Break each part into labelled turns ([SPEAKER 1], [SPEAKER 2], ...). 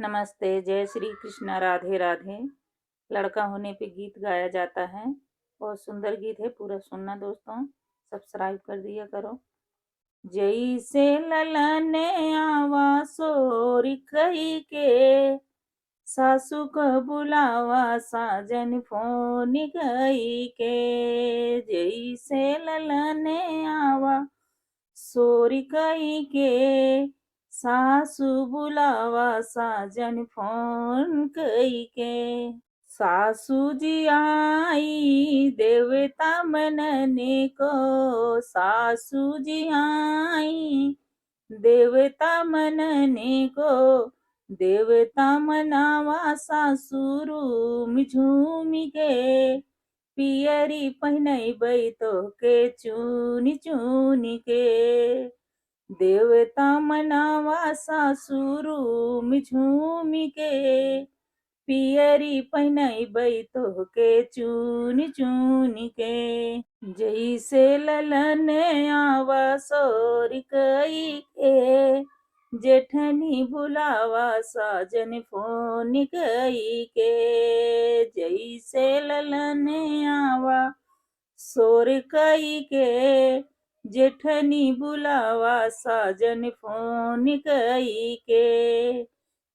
[SPEAKER 1] नमस्ते, जय श्री कृष्ण, राधे राधे। लड़का होने पे गीत गाया जाता है। बहुत सुंदर गीत है, पूरा सुनना दोस्तों। सब्सक्राइब कर दिया करो। जैसे ललन आवा सोरी कही के, सासू को बुलावा साजन फोन गई के। जैसे ललन आवा सोरी कही के, सासू बुलावा साजन फोन कई के। सासू जी आई देवता मनने को, सासू जी आई देवता मनने को। देवता मनावा सासुर झूम के, पियरी पहिनबै तोहके चुनी चुनी के। देवता मनावा सासुर झूम के, पियरी पहिनबै तोहके चुनी चुनी के। जैसे ललन आवा सोरी कई के, जेठनी बुलावा साजन फोन कई के। जैसे ललन आवा सोर कई के, जेठनी बुलावा साजन फोन कई के।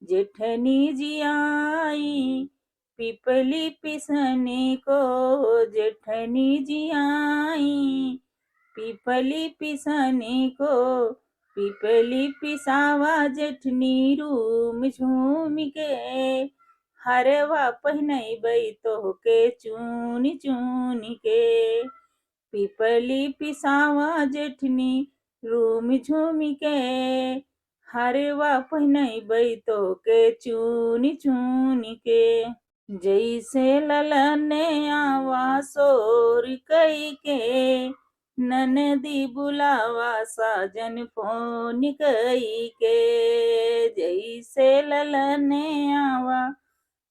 [SPEAKER 1] जेठनी जी आई पिपली पिसने को, जेठनी जी आई पिपली पिसने को। पिपली पिसावा जेठनी रूम झूम के, हरवा पहिनबै तोहके चुनी चुनी के। पिपली पिसावा जेठनी रूम झूम के, हरवा पहिनबै तोहके चुनी चुनी के। जैसे ललन आवा सोर कई के, ननदी बुलावा साजन फोन कई के। जैसे ललन आवा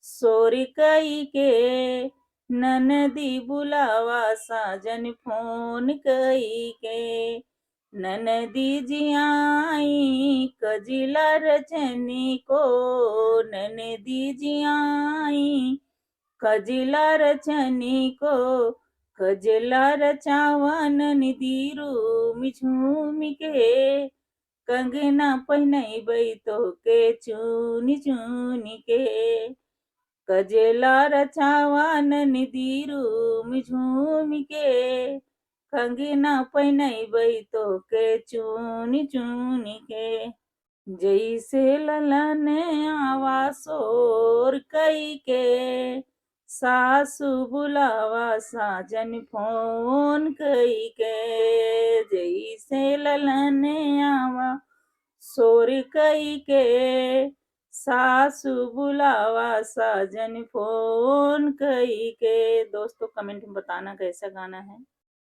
[SPEAKER 1] सोर कई के, ननदी बुलावा साजन फोन कई के। ननदी जी आई कजिला रचनी को, ननदी जी आई कजिला रचनी को। कजला रचावा ननदी रूम झूम के, कंगना पहिनबै तोहके चुनी चुनी के। कजला रचावा ननदी रूम झूम के, कंगना पहिनबै तोहके चुनी चुनी के। जैसे ललन आवा सोर कई के, सासू बुलावा साजन फोन कई के। जैसे ललन आवा सोर कई के, सासू बुलावा साजन फोन कई के। दोस्तों कमेंट में बताना कैसा गाना है।